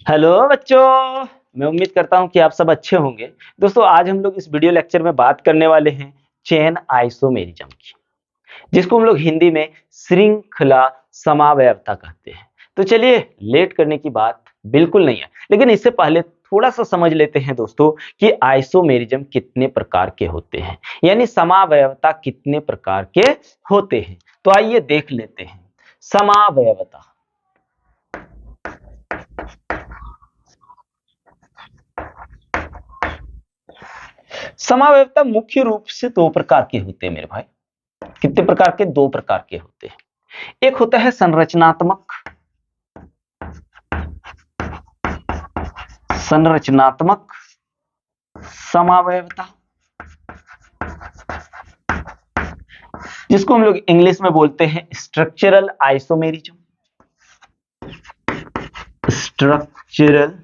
Hello बच्चों। मैं उम्मीद करता हूं कि आप सब अच्छे होंगे। दोस्तों, आज हम लोग इस वीडियो लेक्चर में बात करने वाले हैं चेन आइसोमेरिज्म की, जिसको हम लोग हिंदी में श्रृंखला समावयवता कहते हैं। तो चलिए, लेट करने की बात बिल्कुल नहीं है, लेकिन इससे पहले थोड़ा सा समझ लेते हैं दोस्तों कि आइसोमेरिज्म कितने प्रकार के होते हैं, यानी समावयवता कितने प्रकार के होते हैं। तो आइए देख लेते हैं समावयवता। समावयवता मुख्य रूप से दो प्रकार के होते हैं मेरे भाई। कितने प्रकार के? दो प्रकार के होते हैं। एक होता है संरचनात्मक संरचनात्मक समावयवता, जिसको हम लोग इंग्लिश में बोलते हैं स्ट्रक्चरल आइसोमेरिज्म। स्ट्रक्चरल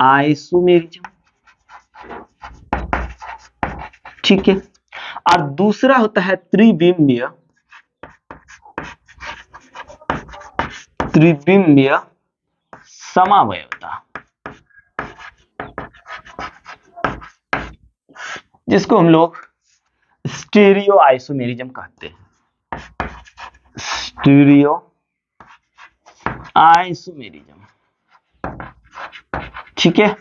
आइसोमेरिज्म, ठीक है। और दूसरा होता है त्रिविमीय त्रिविमीय समावयवता, जिसको हम लोग स्टीरियो आइसोमेरिज्म कहते हैं। स्टीरियो आइसोमेरिज्म, ठीक है।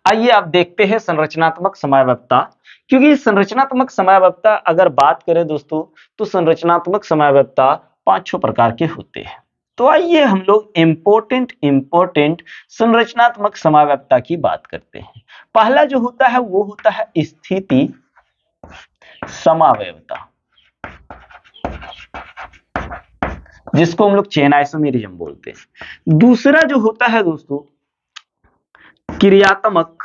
आइए आप देखते हैं संरचनात्मक समावयवता। क्योंकि संरचनात्मक समावयवता अगर बात करें दोस्तों, तो संरचनात्मक समावयवता पांचों प्रकार के होते हैं। तो आइए हम लोग इंपोर्टेंट संरचनात्मक समावयवता की बात करते हैं। पहला जो होता है वो होता है स्थिति समावयवता, जिसको हम लोग चेन आइसोमेरिज्म बोलते हैं। दूसरा जो होता है दोस्तों क्रियात्मक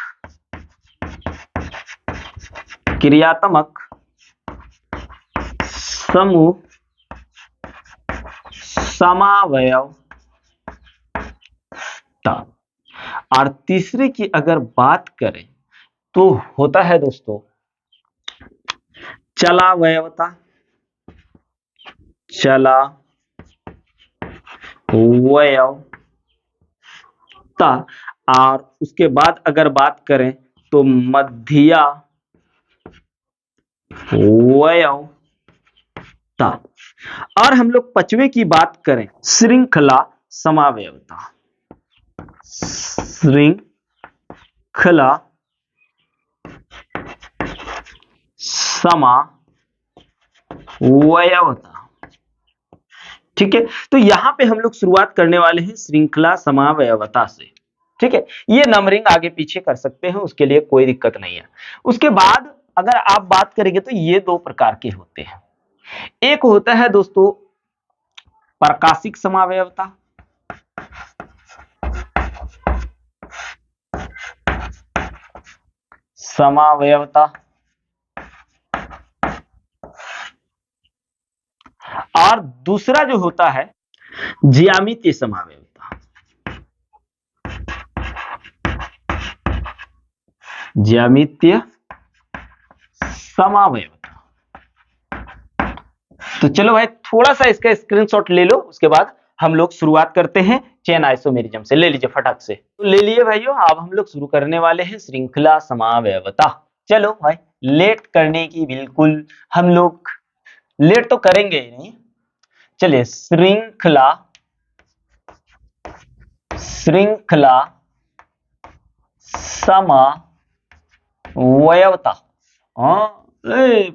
समूह समावयवता। और तीसरे की अगर बात करें तो होता है दोस्तों चलावयवता। और उसके बाद अगर बात करें तो मध्या वयवता। और हम लोग पांचवें की बात करें श्रृंखला समावयवता। श्रृंखला समावयवता, ठीक है। तो यहां पे हम लोग शुरुआत करने वाले हैं श्रृंखला समावयवता से, ठीक है। ये नंबरिंग आगे पीछे कर सकते हैं, उसके लिए कोई दिक्कत नहीं है। उसके बाद अगर आप बात करेंगे तो ये दो प्रकार के होते हैं। एक होता है दोस्तों प्रकाशिक समावयवता, और दूसरा जो होता है ज्यामितीय समावयवता। ज्यामितीय समावयवता। तो चलो भाई, थोड़ा सा इसका स्क्रीनशॉट ले लो, उसके बाद हम लोग शुरुआत करते हैं चेन आइसोमेरिज्म से। ले लीजिए फटाक से। तो ले लिए भाइयों, अब हम लोग शुरू करने वाले हैं श्रृंखला समावयवता। चलो भाई, लेट करने की बिल्कुल हम लोग लेट तो करेंगे ही नहीं। चलिए, श्रृंखला समावयवता।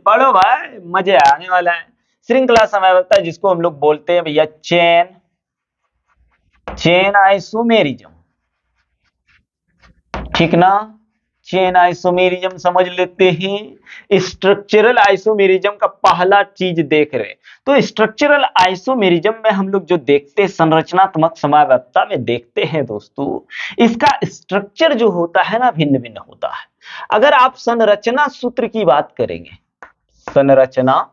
पढ़ो भाई, मजे आने वाला है। श्रृंखला समावयवता, जिसको हम लोग बोलते हैं भैया चेन आइसोमेरिज्म, ठीक ना। चेन आइसोमेरिज्म समझ लेते हैं। स्ट्रक्चरल आइसोमेरिज्म का पहला चीज देख रहे हैं। तो स्ट्रक्चरल आइसोमेरिज्म में हम लोग जो देखते हैं संरचनात्मक समावयवता में देखते हैं दोस्तों, इसका स्ट्रक्चर जो होता है ना भिन्न भिन्न होता है। अगर आप संरचना सूत्र की बात करेंगे, संरचना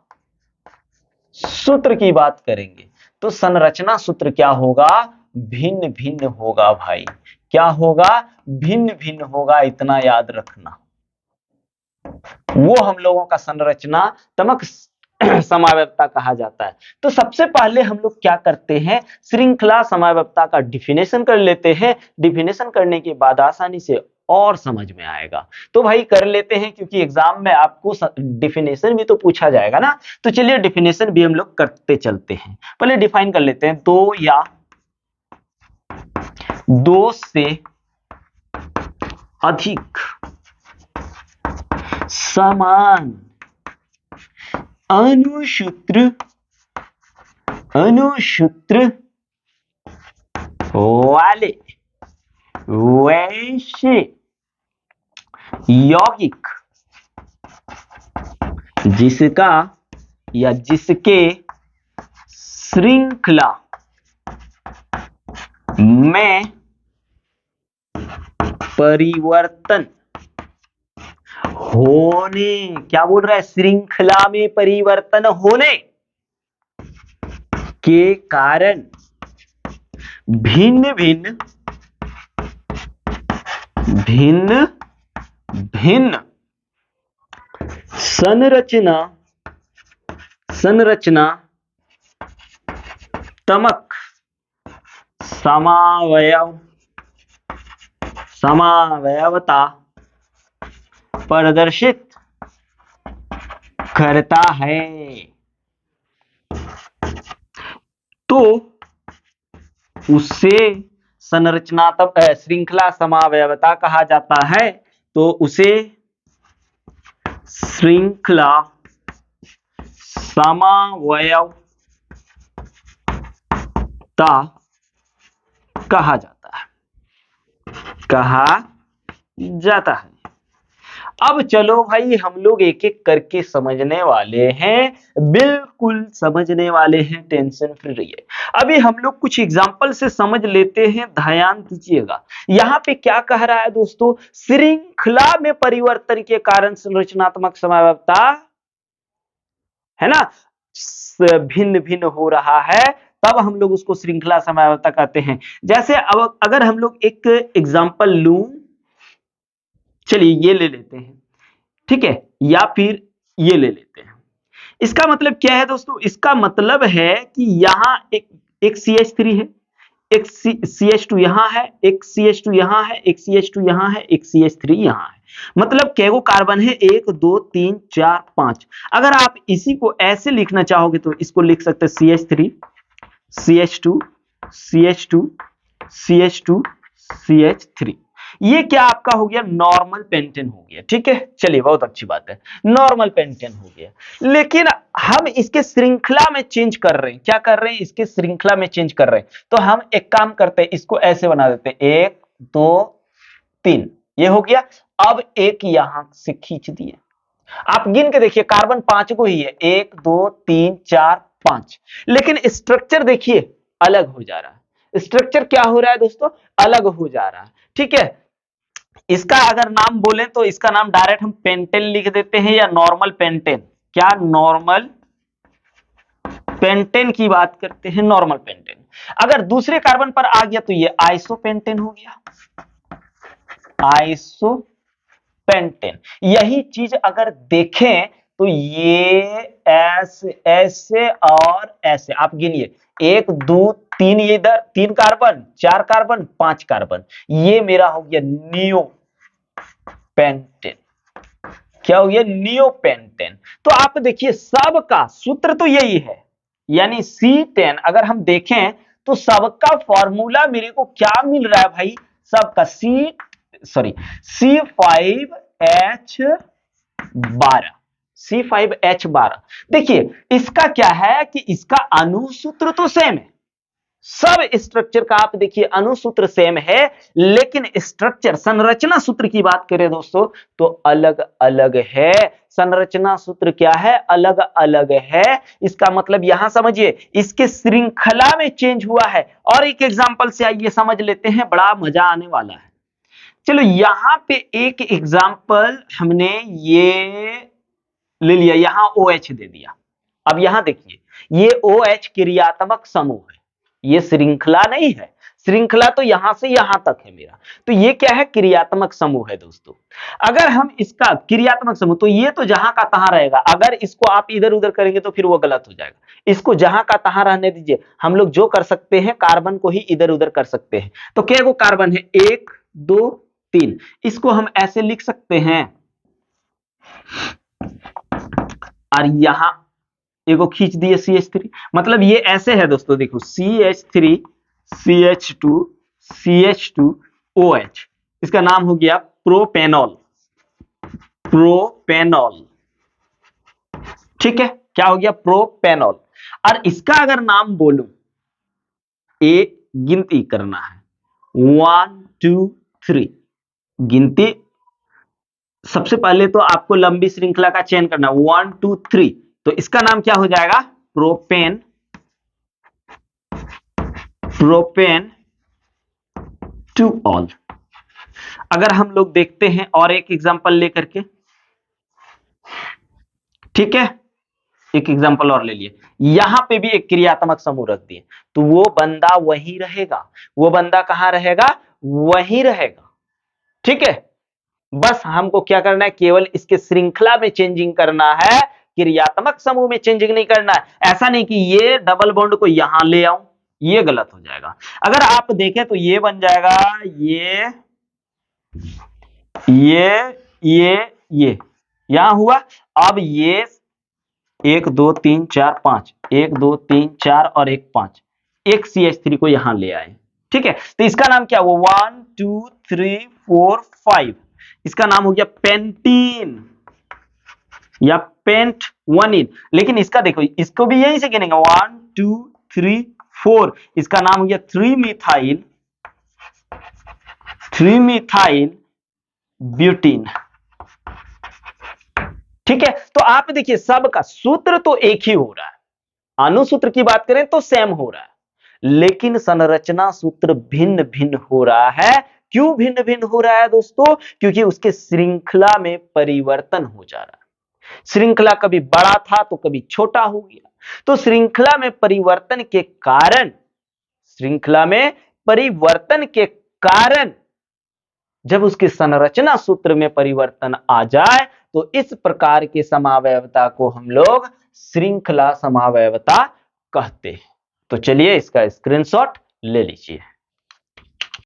सूत्र की बात करेंगे, तो संरचना सूत्र क्या होगा? भिन्न भिन्न होगा भाई। क्या होगा? भिन्न भिन्न होगा, इतना याद रखना। वो हम लोगों का संरचनात्मक समव्यवस्था कहा जाता है। तो सबसे पहले हम लोग क्या करते हैं, श्रृंखला समव्यवस्था का डिफिनेशन कर लेते हैं। डिफिनेशन करने के बाद आसानी से और समझ में आएगा। तो भाई कर लेते हैं, क्योंकि एग्जाम में आपको डिफिनेशन भी तो पूछा जाएगा ना। तो चलिए डिफिनेशन भी हम लोग करते चलते हैं। पहले डिफाइन कर लेते हैं, दो या दो से अधिक समान अनुसूत्र वाले वैसे यौगिक जिसका या जिसके श्रृंखला में परिवर्तन होने, क्या बोल रहा है, श्रृंखला में परिवर्तन होने के कारण भिन्न भिन्न संरचनात्मक समवयवता प्रदर्शित करता है। तो उसे संरचनात्मक श्रृंखला समवयवता कहा जाता है। तो उसे श्रृंखला समवयवता कहा जाता है। अब चलो भाई हम लोग एक एक करके समझने वाले हैं, बिल्कुल समझने वाले हैं, टेंशन फ्री रहिए। अभी हम लोग कुछ एग्जांपल से समझ लेते हैं, ध्यान दीजिएगा। यहाँ पे क्या कह रहा है दोस्तों, श्रृंखला में परिवर्तन के कारण संरचनात्मक समव्यवस्था है ना, भिन्न भिन्न हो रहा है, तब हम लोग उसको श्रृंखला समव्यवस्था कहते हैं। जैसे अब अगर हम लोग एक एग्जांपल लूं, चलिए ये ले लेते हैं, ठीक है, या फिर ये ले लेते हैं। इसका मतलब क्या है दोस्तों, इसका मतलब है कि यहां एक CH3 है, एक CH2 यहां है, एक CH2 यहां है, एक CH2 यहां है, एक CH3 यहां है। मतलब कैगो कार्बन है, 1 2 3 4 5। अगर आप इसी को ऐसे लिखना चाहोगे तो इसको लिख सकते हैं CH3 CH2 CH2 CH2 CH3। ये क्या आपका हो गया, नॉर्मल पेंटेन हो गया। ठीक है, चलिए बहुत अच्छी बात है, नॉर्मल पेंटेन हो गया। लेकिन हम इसके श्रृंखला में चेंज कर रहे हैं, क्या कर रहे हैं, इसके श्रृंखला में चेंज कर रहे हैं। तो हम एक काम करते हैं, इसको ऐसे बना देते हैं, 1 2 3, ये हो गया। अब एक यहां से खींच दिए, आप गिन के देखिए, कार्बन 5 को ही है, 1 2 3 4 5, लेकिन स्ट्रक्चर देखिए अलग हो जा रहा है। स्ट्रक्चर क्या हो रहा है दोस्तों, अलग हो जा रहा है। ठीक है, इसका अगर नाम बोलें तो इसका नाम डायरेक्ट हम पेंटेन लिख देते हैं, या नॉर्मल पेंटेन। क्या, नॉर्मल पेंटेन की बात करते हैं, नॉर्मल पेंटेन। अगर दूसरे कार्बन पर आ गया तो ये आइसोपेंटेन हो गया, आइसोपेंटेन। यही चीज अगर देखें तो ये ऐसे और ऐसे, आप गिनिए, 1 2 3, ये इधर 3 कार्बन, 4 कार्बन, 5 कार्बन, ये मेरा हो गया नियोपेंटेन। क्या हो गया, नियोपेंटेन। तो आप देखिए सबका सूत्र तो यही है, यानी C10 अगर हम देखें तो सबका फॉर्मूला मेरे को क्या मिल रहा है भाई, सबका C5H12। देखिए इसका क्या है कि इसका अणुसूत्र तो सेम है, सब स्ट्रक्चर का आप देखिए अणुसूत्र सेम है, लेकिन स्ट्रक्चर संरचना सूत्र की बात करें दोस्तों तो अलग अलग है। संरचना सूत्र क्या है, अलग अलग है। इसका मतलब यहां समझिए, इसके श्रृंखला में चेंज हुआ है। और एक एग्जांपल से आइए समझ लेते हैं, बड़ा मजा आने वाला है। चलो यहां पे एक एग्जांपल हमने ये ले लिया, यहां OH दे दिया। अब यहां देखिए, ये OH क्रियात्मक समूह है, ये श्रृंखला नहीं है। श्रृंखला तो यहां से यहां तक है मेरा, तो ये क्या है, क्रियात्मक समूह है दोस्तों। अगर हम इसका क्रियात्मक समूह, तो ये तो जहां का तहां रहेगा, अगर इसको आप इधर उधर करेंगे तो फिर वो गलत हो जाएगा। इसको जहां का तहां रहने दीजिए। हम लोग जो कर सकते हैं, कार्बन को ही इधर उधर कर सकते हैं। तो क्या वो कार्बन है, 1 2 3, इसको हम ऐसे लिख सकते हैं, और यहां एगो खींच दिए CH3, मतलब ये ऐसे है दोस्तों, देखो CH3 CH2 CH2OH, इसका नाम हो गया प्रोपेनॉल, प्रोपेनॉल, ठीक है, क्या हो गया, प्रोपेनॉल। और इसका अगर नाम बोलूं, गिनती करना है 1 2 3, गिनती सबसे पहले तो आपको लंबी श्रृंखला का चयन करना, 1 2 3, तो इसका नाम क्या हो जाएगा, प्रोपेन, प्रोपेन टू ऑल। अगर हम लोग देखते हैं और एक एग्जांपल लेकर के, ठीक है, एक एग्जांपल और ले लिए, यहां पे भी एक क्रियात्मक समूह रख दिए, तो वो बंदा वहीं रहेगा, वो बंदा कहां रहेगा, वहीं रहेगा, ठीक है। बस हमको क्या करना है, केवल इसके श्रृंखला में चेंजिंग करना है, क्रियात्मक समूह में चेंजिंग नहीं करना है। ऐसा नहीं कि ये डबल बॉन्ड को यहां ले आऊं, ये गलत हो जाएगा। अगर आप देखें तो ये बन जाएगा, ये यहां हुआ। अब ये 1 2 3 4 5, 1 2 3 4 और 1 5, एक CH3 को यहां ले आए, ठीक है। तो इसका नाम क्या हुआ, 1 2 3 4 5, इसका नाम हो गया पेंटीन या पेंट 1 इन। लेकिन इसका देखो, इसको भी यहीं से गिनेंगे, 1 2 3 4, इसका नाम हो गया 3 मिथाइल ब्यूटीन, ठीक है। तो आप देखिए, सबका सूत्र तो एक ही हो रहा है, अनुसूत्र की बात करें तो सेम हो रहा है, लेकिन संरचना सूत्र भिन्न भिन्न हो रहा है। क्यों भिन्न भिन्न हो रहा है दोस्तों, क्योंकि उसके श्रृंखला में परिवर्तन हो जा रहा है। श्रृंखला कभी बड़ा था तो कभी छोटा हो गया, तो श्रृंखला में परिवर्तन के कारण, श्रृंखला में परिवर्तन के कारण जब उसके संरचना सूत्र में परिवर्तन आ जाए, तो इस प्रकार के समावयवता को हम लोग श्रृंखला समावयवता कहते हैं। तो चलिए इसका स्क्रीनशॉट ले लीजिए।